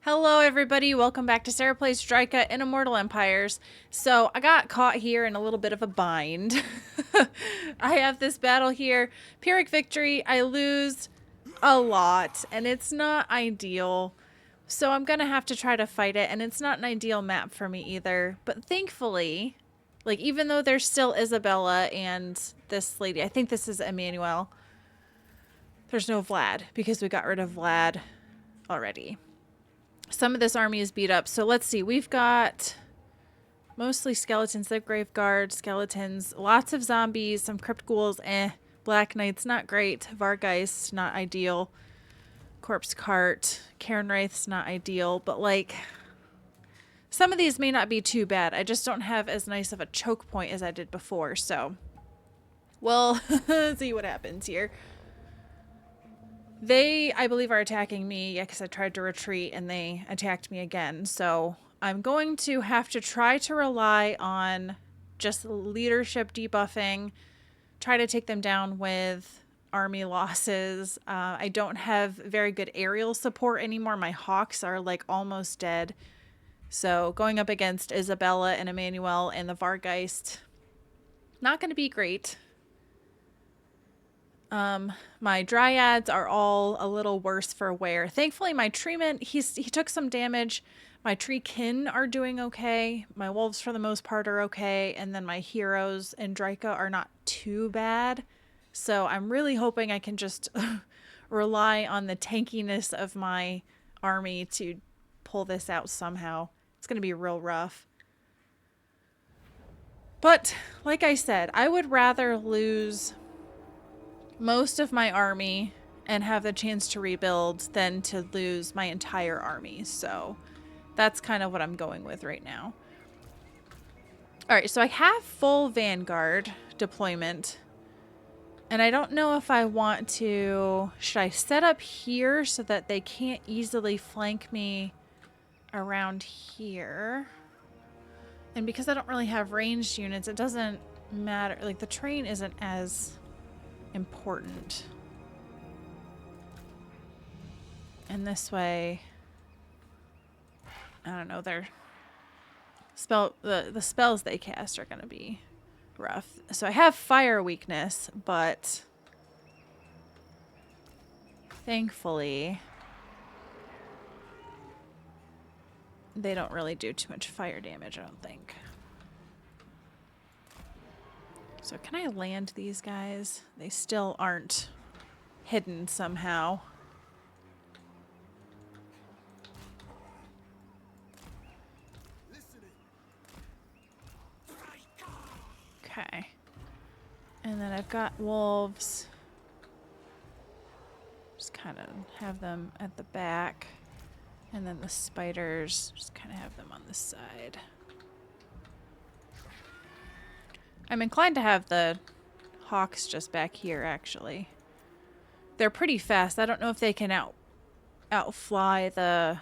Hello everybody, welcome back to Sarah Plays Drycha in Immortal Empires. So I got caught here in a little bit of a bind. I have this battle here, Pyrrhic victory, I lose a lot and it's not ideal. So I'm gonna have to try to fight it, and it's not an ideal map for me either. But thankfully, like, even though there's still Isabella and this lady, I think this is Emmanuel, there's no Vlad because we got rid of Vlad already. Some of this army is beat up. So let's see. We've got mostly skeletons. They're grave guards, skeletons, lots of zombies, some crypt ghouls, Black Knights, not great. Vargeist, not ideal. Corpse cart. Cairn Wraiths, not ideal. But like, some of these may not be too bad. I just don't have as nice of a choke point as I did before. So we'll see what happens here. They, I believe, are attacking me. Yeah, because I tried to retreat and they attacked me again. So I'm going to have to try to rely on just leadership debuffing. Try to take them down with army losses. I don't have very good aerial support anymore. My hawks are like almost dead. So going up against Isabella and Emmanuel and the Vargeist, not going to be great. My dryads are all a little worse for wear. Thankfully, my treeman, he took some damage. My tree kin are doing okay. My wolves, for the most part, are okay. And then my heroes and Drycha are not too bad. So I'm really hoping I can just rely on the tankiness of my army to pull this out somehow. It's going to be real rough. But like I said, I would rather lose most of my army and have the chance to rebuild than to lose my entire army. So that's kind of what I'm going with right now. All right, so I have full Vanguard deployment. And I don't know if I want to... Should I set up here so that they can't easily flank me around here? And because I don't really have ranged units, it doesn't matter. Like, the train isn't as important. And this way, I don't know, their the spells they cast are going to be rough. So I have fire weakness, but thankfully they don't really do too much fire damage, I don't think. So can I land these guys? They still aren't hidden somehow. Okay. And then I've got wolves. Just kind of have them at the back. And then the spiders, just kind of have them on this side. I'm inclined to have the hawks just back here, actually. They're pretty fast. I don't know if they can outfly the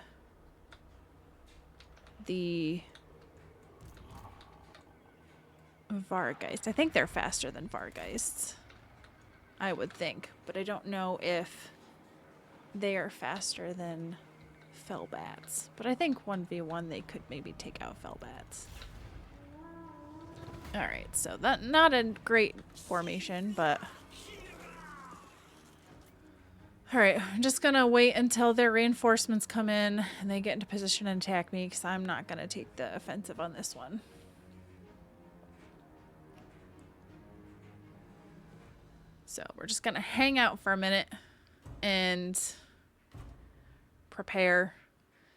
Vargeist. I think they're faster than Vargeists. I would think. But I don't know if they are faster than Fellbats. But I think 1v1 they could maybe take out Fellbats. Alright, so that not a great formation, but... Alright, I'm just gonna wait until their reinforcements come in and they get into position and attack me, because I'm not gonna take the offensive on this one. So we're just gonna hang out for a minute and prepare.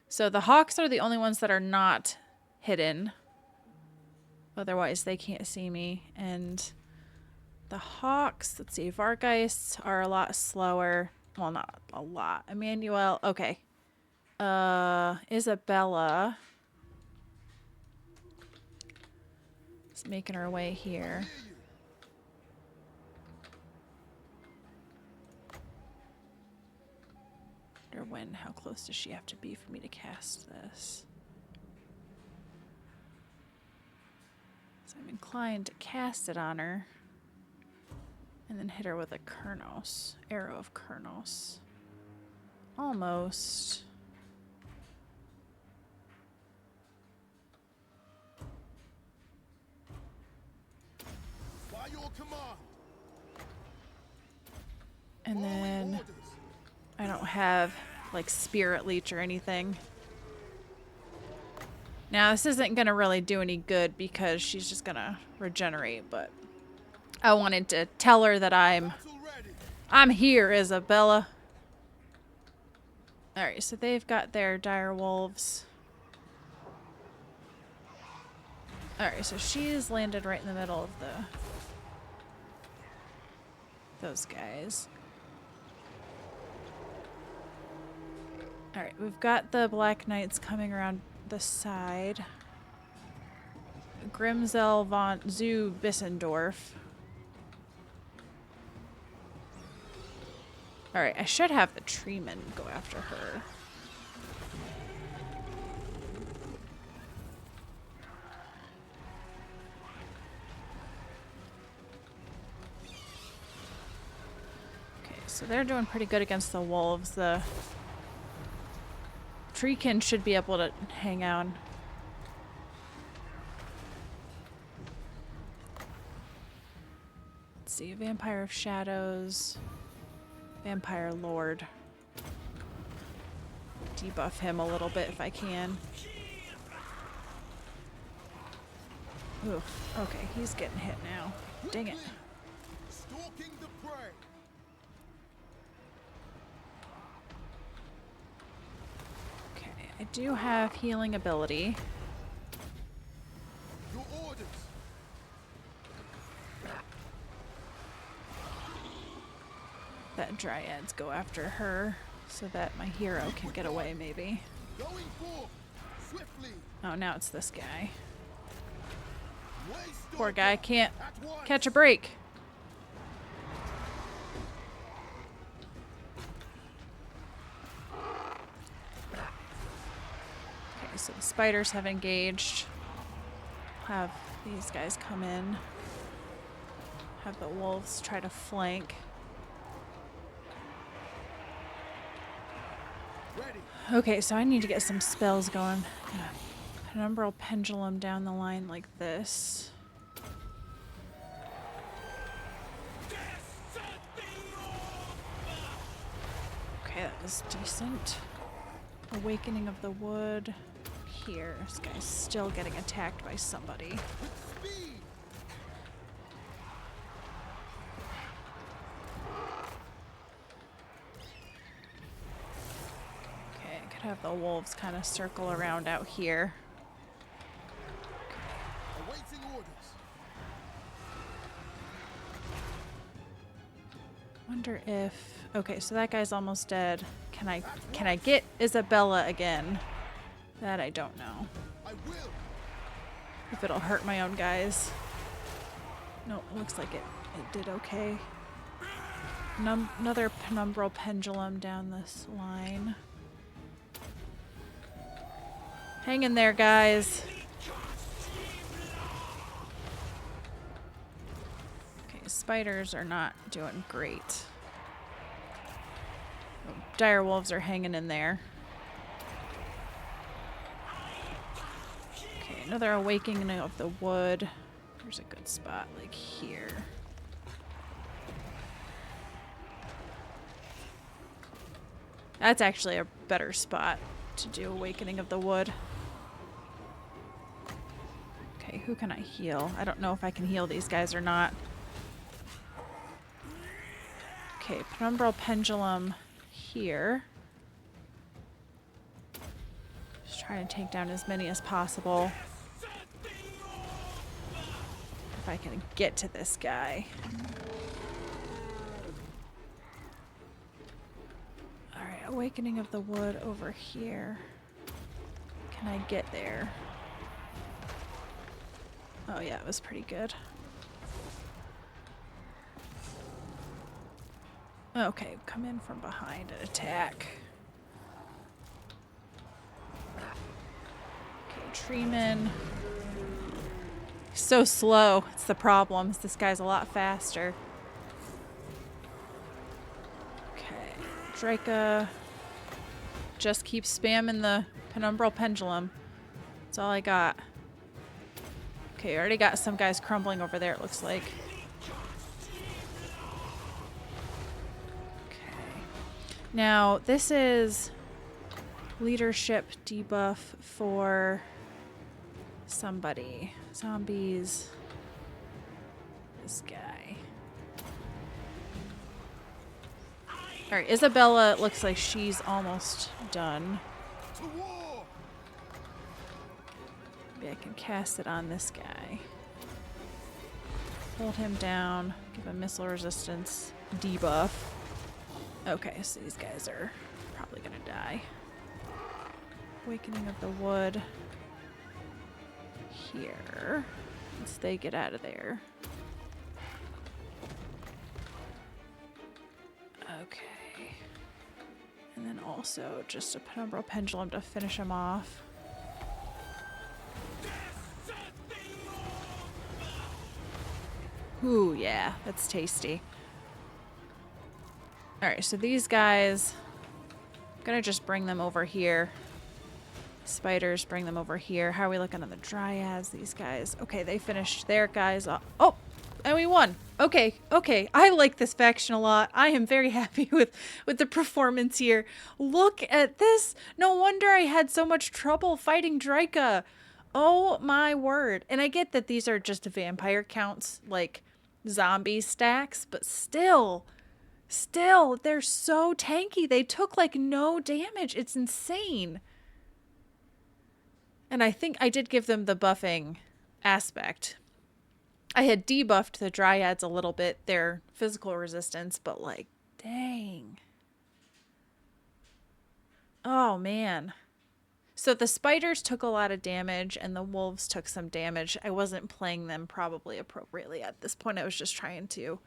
So the hawks are the only ones that are not hidden. Otherwise, they can't see me. And the hawks, let's see, Vargeists are a lot slower. Well, not a lot. Emmanuel, okay. Isabella is making her way here. Or when, how close does she have to be for me to cast this? So I'm inclined to cast it on her. And then hit her with a Arrow of Kurnos. Almost. And then I don't have like spirit leech or anything. Now this isn't gonna really do any good because she's just gonna regenerate, but I wanted to tell her that I'm here, Isabella. Alright, so they've got their dire wolves. Alright, so she's landed right in the middle of those guys. Alright, we've got the Black Knights coming around the side. Grimzel von zu Bissendorf. Alright, I should have the treeman go after her. Okay, so they're doing pretty good against the wolves. The treekin should be able to hang on. Let's see, Vampire of Shadows. Vampire Lord. Debuff him a little bit if I can. Ooh, okay, he's getting hit now. Dang it. Okay, I do have healing ability. That dryads go after her so that my hero can get away maybe. Oh, now it's this guy. Poor guy can't catch a break. Okay, so the spiders have engaged. Have these guys come in. Have the wolves try to flank. Okay, so I need to get some spells going. Penumbral pendulum down the line like this. Okay, that was decent. Awakening of the Wood. Here, this guy's still getting attacked by somebody. Have the wolves kind of circle around out here. Awaiting orders. Wonder if okay, so that guy's almost dead. Can I get Isabella again? That I don't know. I will. If it'll hurt my own guys. No, it looks like it did okay. Another penumbral pendulum down this line. Hang in there, guys. Okay, spiders are not doing great. Oh, dire wolves are hanging in there. Okay, another awakening of the wood. There's a good spot, like here. That's actually a better spot to do awakening of the wood. Okay, who can I heal? I don't know if I can heal these guys or not. Okay, penumbral pendulum here. Just trying to take down as many as possible. If I can get to this guy. Alright, awakening of the wood over here. Can I get there? Oh yeah, it was pretty good. Okay, come in from behind and attack. Okay, treeman. He's so slow. It's the problem. This guy's a lot faster. Okay, Drycha. Just keep spamming the penumbral pendulum. That's all I got. Okay, I already got some guys crumbling over there, it looks like. Now, this is leadership debuff for somebody. Zombies. This guy. Alright, Isabella looks like she's almost done. Maybe I can cast it on this guy. Hold him down. Give him missile resistance. Debuff. Okay, so these guys are probably gonna die. Awakening of the Wood. Here. Once they get out of there. Okay. And then also just a Penumbral Pendulum to finish him off. Ooh, yeah, that's tasty. Alright, so these guys, I'm gonna just bring them over here. Spiders, bring them over here. How are we looking on the Dryads? These guys. Okay, they finished their guys off. Oh, and we won. Okay, okay. I like this faction a lot. I am very happy with the performance here. Look at this. No wonder I had so much trouble fighting Drycha. Oh my word. And I get that these are just vampire counts, like zombie stacks, but still, they're so tanky. They took like no damage. It's insane. And I think I did give them the buffing aspect. I had debuffed the Dryads a little bit, their physical resistance, but like, dang. Oh, man. So the spiders took a lot of damage and the wolves took some damage. I wasn't playing them probably appropriately at this point. I was just trying to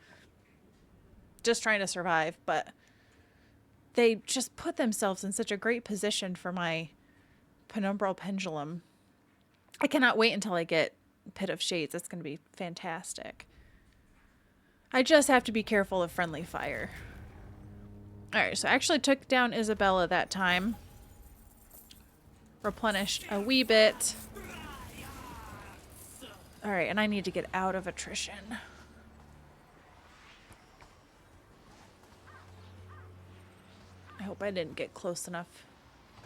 survive, but they just put themselves in such a great position for my Penumbral Pendulum. I cannot wait until I get Pit of Shades. It's going to be fantastic. I just have to be careful of friendly fire. Alright, so I actually took down Isabella that time. Replenished a wee bit. Alright, and I need to get out of attrition. I hope I didn't get close enough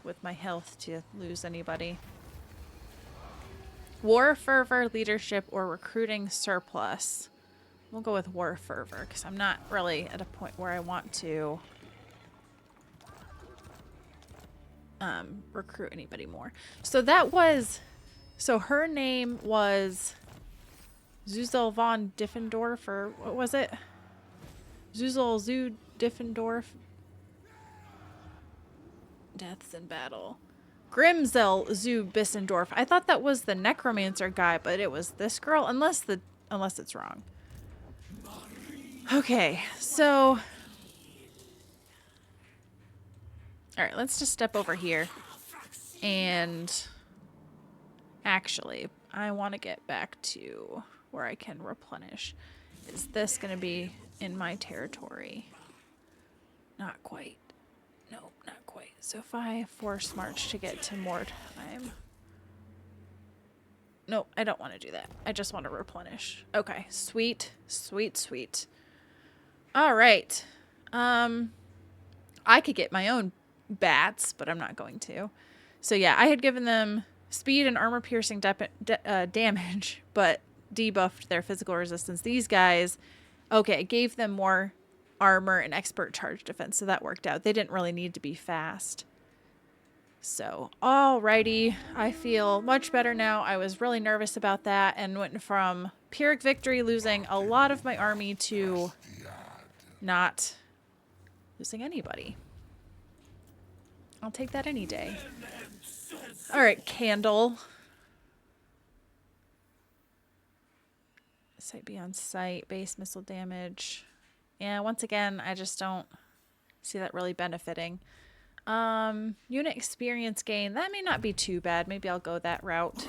with my health to lose anybody. War Fervor, Leadership, or Recruiting Surplus. We'll go with War Fervor because I'm not really at a point where I want to recruit anybody more. So that was, so her name was Zuzel von Diffendorf, or what was it? Zuzel zu Diffendorf. Deaths in battle. Grimzel zu Bissendorf. I thought that was the necromancer guy, but it was this girl, unless it's wrong. Okay, so all right, let's just step over here. And actually, I want to get back to where I can replenish. Is this going to be in my territory? Not quite. No, not quite. So if I force march to get to Mordheim. No, I don't want to do that. I just want to replenish. Okay, sweet, sweet, sweet. All right. I could get my own bats, but I'm not going to. So yeah, I had given them speed and armor piercing damage, but debuffed their physical resistance. These guys, okay, gave them more armor and expert charge defense, so that worked out. They didn't really need to be fast. So, alrighty, I feel much better now. I was really nervous about that and went from Pyrrhic victory, losing a lot of my army, to not losing anybody. I'll take that any day. Alright, Candle. Sight beyond sight, base missile damage. Yeah, once again, I just don't see that really benefiting. Unit experience gain. That may not be too bad. Maybe I'll go that route.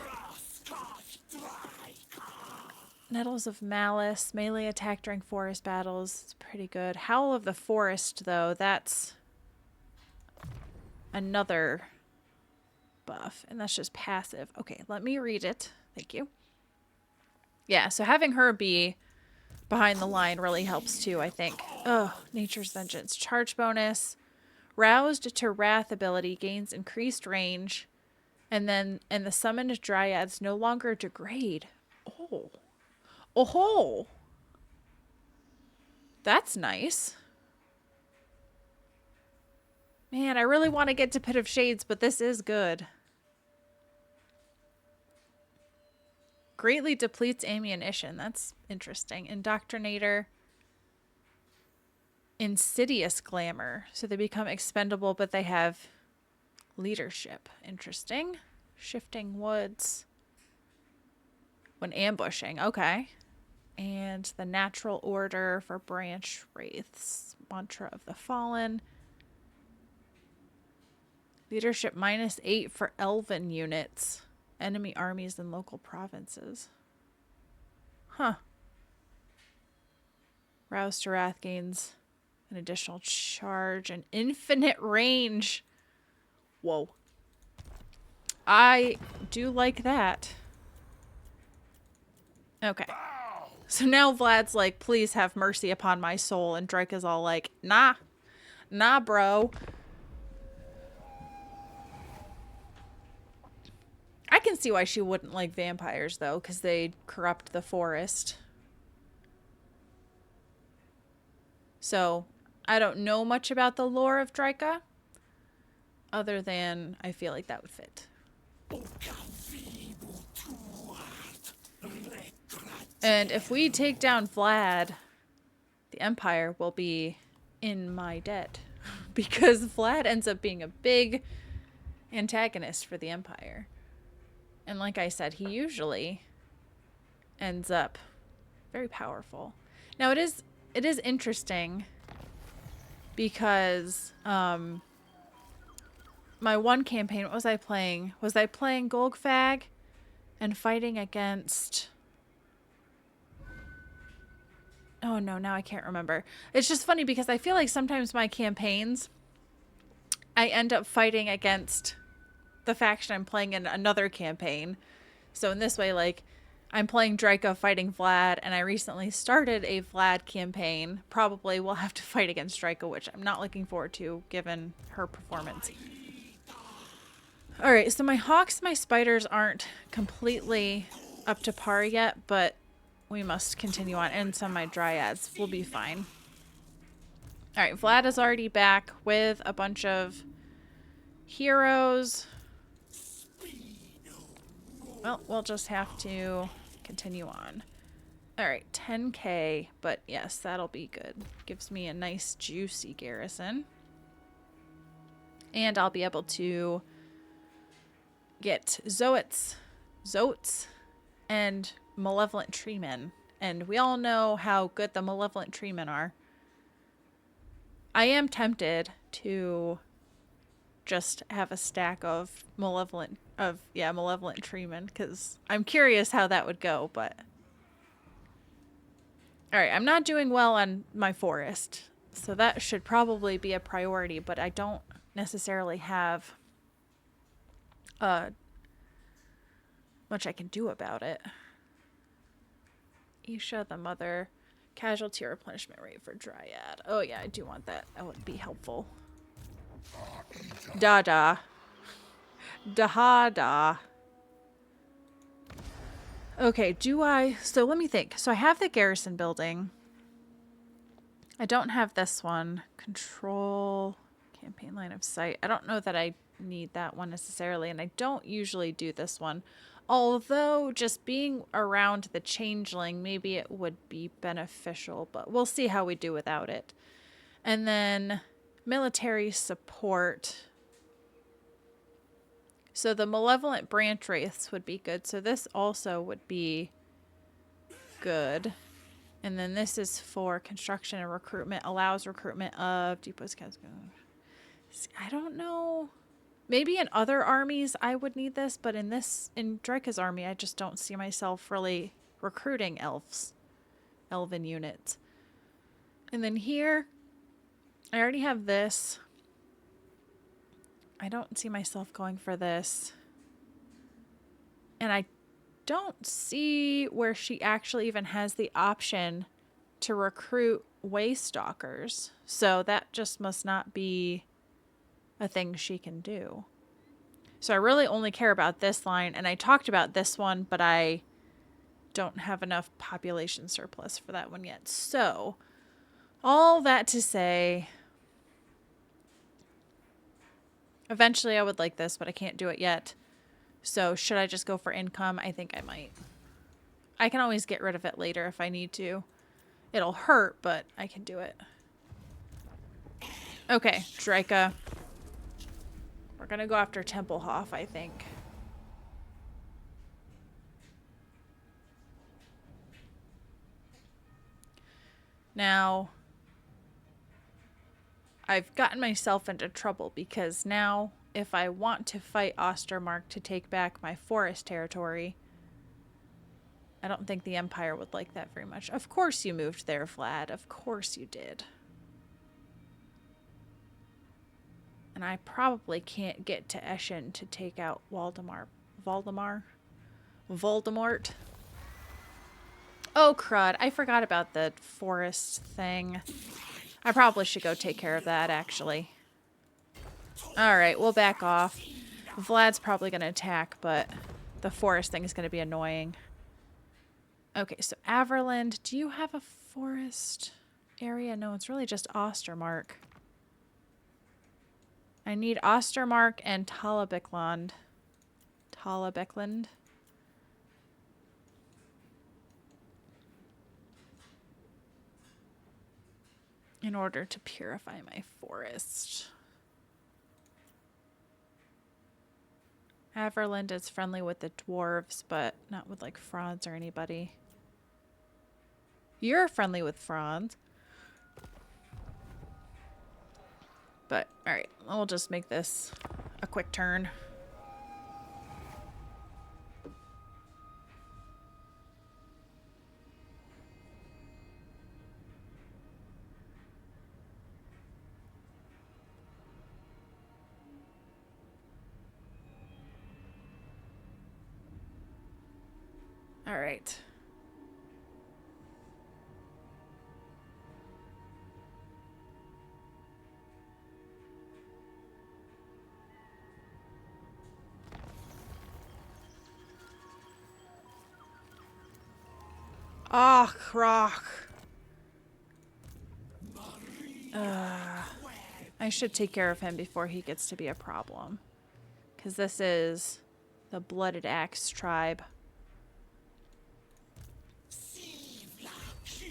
Nettles of Malice. Melee attack during forest battles. It's pretty good. Howl of the Forest, though. That's another buff. And that's just passive. Okay, let me read it. Thank you. Yeah, so having her be behind the line really helps too, I think. Oh, Nature's Vengeance. Charge bonus. Roused to Wrath ability gains increased range, and the summoned dryads no longer degrade. Oh. Oh. That's nice. Man, I really want to get to Pit of Shades, but this is good. Greatly depletes ammunition. That's interesting. Indoctrinator. Insidious glamour. So they become expendable, but they have leadership. Interesting. Shifting woods. When ambushing. Okay. And the natural order for branch wraiths. Mantra of the Fallen. Leadership -8 for elven units. Enemy armies in local provinces. Huh. Roused to Wrath gains an additional charge and infinite range. Whoa. I do like that. Okay. So now Vlad's like, please have mercy upon my soul. And Drycha's all like, nah. Nah, bro. I can see why she wouldn't like vampires, though, because they corrupt the forest. So, I don't know much about the lore of Drycha, other than I feel like that would fit. And if we take down Vlad, the Empire will be in my debt. Because Vlad ends up being a big antagonist for the Empire. And like I said, he usually ends up very powerful. Now it is interesting because my one campaign, what was I playing? Was I playing Golgfag and fighting against... Oh no, now I can't remember. It's just funny because I feel like sometimes my campaigns, I end up fighting against the faction I'm playing in another campaign. So in this way, like, I'm playing Drycha fighting Vlad, and I recently started a Vlad campaign. Probably will have to fight against Drycha, which I'm not looking forward to, given her performance. Alright, so my hawks, my spiders aren't completely up to par yet, but we must continue on. And some of my dryads will be fine. Alright, Vlad is already back with a bunch of heroes. Well, we'll just have to continue on. Alright, 10k, but yes, that'll be good. Gives me a nice juicy garrison. And I'll be able to get Zotes, and Malevolent Treemen. And we all know how good the Malevolent Treemen are. I am tempted to just have a stack of Malevolent Treemen, because I'm curious how that would go, but... Alright, I'm not doing well on my forest, so that should probably be a priority, but I don't necessarily have much I can do about it. Isha, the mother, casualty replenishment rate for Dryad. Oh yeah, I do want that. That would be helpful. Da-da. Da-ha-da. Okay, so let me think. So I have the garrison building. I don't have this one. Control, campaign line of sight. I don't know that I need that one necessarily, and I don't usually do this one. Although, just being around the changeling, maybe it would be beneficial, but we'll see how we do without it. And then military support. So the malevolent branch wraiths would be good. So this also would be good. And then this is for construction and recruitment. Allows recruitment of depots. I don't know. Maybe in other armies I would need this, but in Drycha's army, I just don't see myself really recruiting elven units. And then here, I already have this. I don't see myself going for this. And I don't see where she actually even has the option to recruit Waystalkers. So that just must not be a thing she can do. So I really only care about this line, and I talked about this one, but I don't have enough population surplus for that one yet. So all that to say, eventually I would like this, but I can't do it yet. So should I just go for income? I think I might. I can always get rid of it later if I need to. It'll hurt, but I can do it. Okay, Drycha. We're gonna go after Templehof, I think. Now, I've gotten myself into trouble because now, if I want to fight Ostermark to take back my forest territory, I don't think the Empire would like that very much. Of course you moved there, Vlad. Of course you did. And I probably can't get to Eschen to take out Voldemort. Oh, crud. I forgot about the forest thing. I probably should go take care of that, actually. Alright, we'll back off. Vlad's probably going to attack, but the forest thing is going to be annoying. Okay, so Averland, do you have a forest area? No, it's really just Ostermark. I need Ostermark and Talabecland. In order to purify my forest. Averland is friendly with the dwarves, but not with like Franz or anybody. You're friendly with Franz. But, alright, we'll just make this a quick turn. Alright. Ah, croc. I should take care of him before he gets to be a problem. Because this is the Blooded Axe tribe.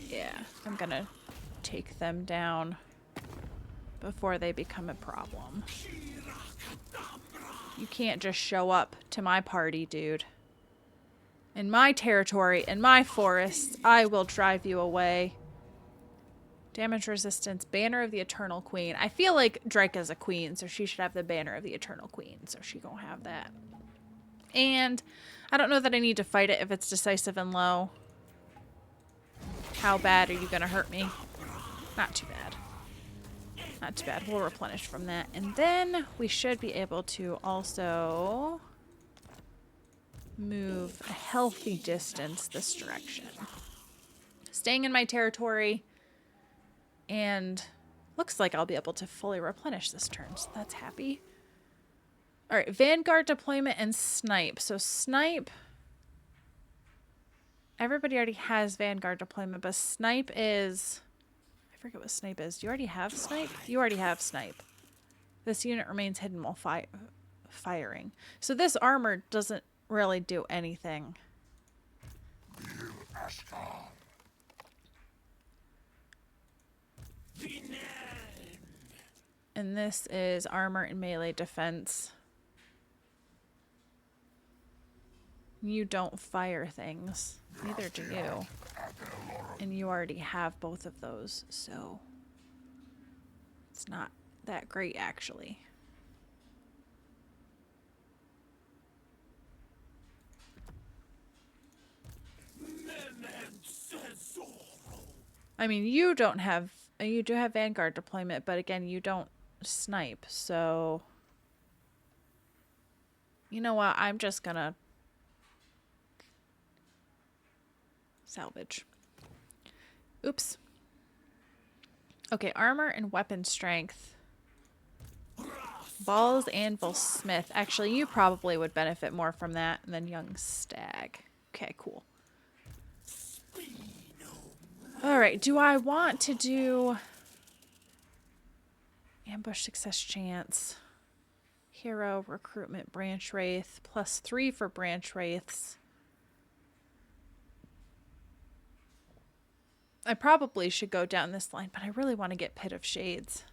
Yeah, I'm gonna take them down before they become a problem. You can't just show up to my party, dude. In my territory, in my forest, I will drive you away. Damage resistance, Banner of the Eternal Queen. I feel like Drycha's a queen, so she should have the Banner of the Eternal Queen, so she gonna have that. And I don't know that I need to fight it if it's decisive and low. How bad are you gonna hurt me? Not too bad. Not too bad. We'll replenish from that. And then we should be able to also move a healthy distance this direction. Staying in my territory, and looks like I'll be able to fully replenish this turn, so that's happy. Alright, Vanguard deployment and Snipe. So Snipe, everybody already has Vanguard deployment, but Snipe is, I forget what Snipe is. Do you already have Snipe? You already have Snipe. This unit remains hidden while firing. So this armor doesn't really do anything. And this is armor and melee defense. You don't fire things. Neither do you. And you already have both of those, so it's not that great, actually. I mean, you don't have... You do have Vanguard deployment, but again, you don't snipe, so... You know what? I'm just gonna... salvage. Oops. Okay, armor and weapon strength Balls, Anvil, Smith. Actually, you probably would benefit more from that than Young Stag. Okay, cool. Alright, do I want to do ambush success chance? Hero, recruitment, branch wraith, +3 for branch wraiths. I probably should go down this line, but I really want to get Pit of Shades.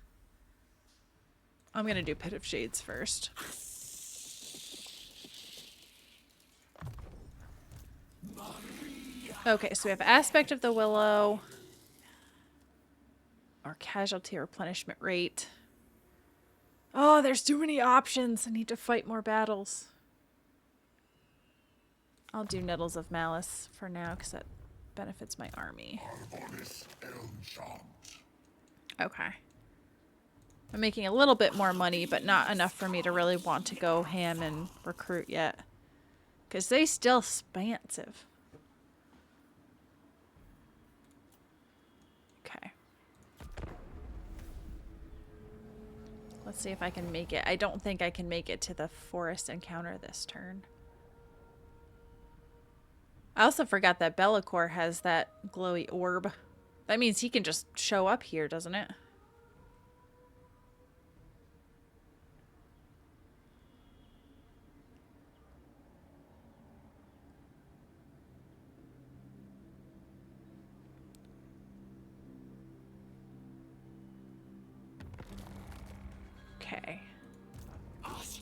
I'm going to do Pit of Shades first. Okay, so we have Aspect of the Willow. Or Casualty Replenishment Rate. Oh, there's too many options. I need to fight more battles. I'll do Nettles of Malice for now because that benefits my army. Okay. I'm making a little bit more money, but not enough for me to really want to go ham and recruit yet. Because they still expansive. Okay. Let's see if I can make it. I don't think I can make it to the forest encounter this turn. I also forgot that Be'lakor has that glowy orb. That means he can just show up here, doesn't it? Okay.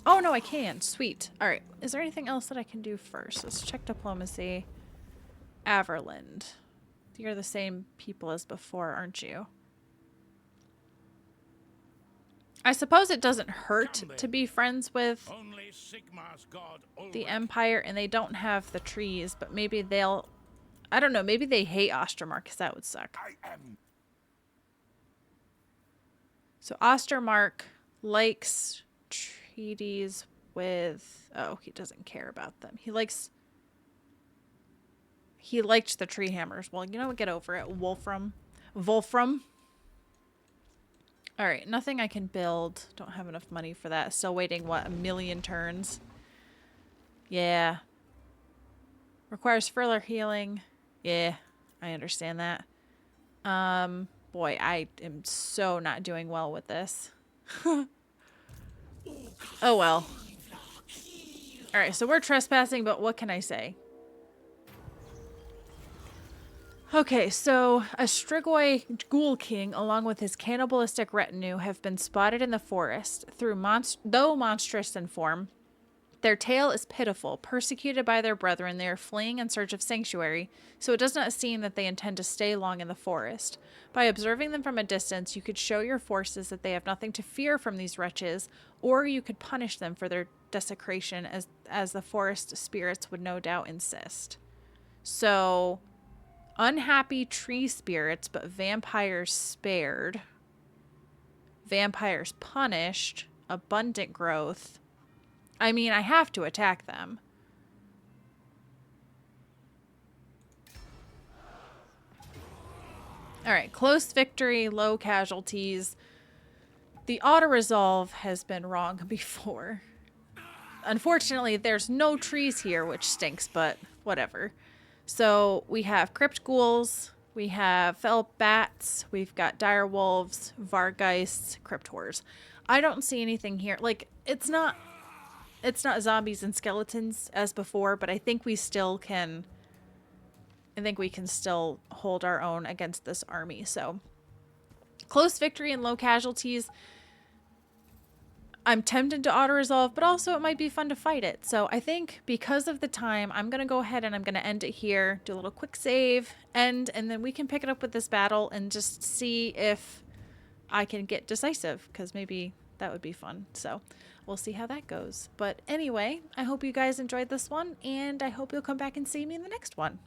Oh, no, I can. Sweet. All right. Is there anything else that I can do first? Let's check diplomacy. Averland. You're the same people as before, aren't you? I suppose it doesn't hurt to be friends with the Empire, and they don't have the trees, but maybe they'll... I don't know. Maybe they hate Ostermark, because that would suck. So Ostermark likes treaties with... Oh, he doesn't care about them. He likes... He liked the tree hammers. Well, you know what? Get over it. Wolfram. Alright, nothing I can build. Don't have enough money for that. Still waiting, what, 1,000,000 turns? Yeah. Requires further healing. Yeah, I understand that. Boy, I am so not doing well with this. Oh well. Alright, so we're trespassing, but what can I say? Okay, so a Strigoi Ghoul King, along with his cannibalistic retinue, have been spotted in the forest. Though monstrous in form, their tale is pitiful. Persecuted by their brethren, they are fleeing in search of sanctuary, so it does not seem that they intend to stay long in the forest. By observing them from a distance, you could show your forces that they have nothing to fear from these wretches, or you could punish them for their desecration, as the forest spirits would no doubt insist. So... unhappy tree spirits, but vampires spared. Vampires punished. Abundant growth. I mean, I have to attack them. Alright, close victory, low casualties. The auto-resolve has been wrong before. Unfortunately, there's no trees here, which stinks, but whatever. So we have Crypt Ghouls, we have Fell Bats, we've got Dire Wolves, Vargeists, Crypt Horrors. I don't see anything here. Like, it's not zombies and skeletons as before, but I think we still can... I think we can still hold our own against this army. So, close victory and low casualties. I'm tempted to auto-resolve, but also it might be fun to fight it. So I think because of the time, I'm going to go ahead and I'm going to end it here, do a little quick save, and then we can pick it up with this battle and just see if I can get decisive, because maybe that would be fun. So we'll see how that goes. But anyway, I hope you guys enjoyed this one, and I hope you'll come back and see me in the next one.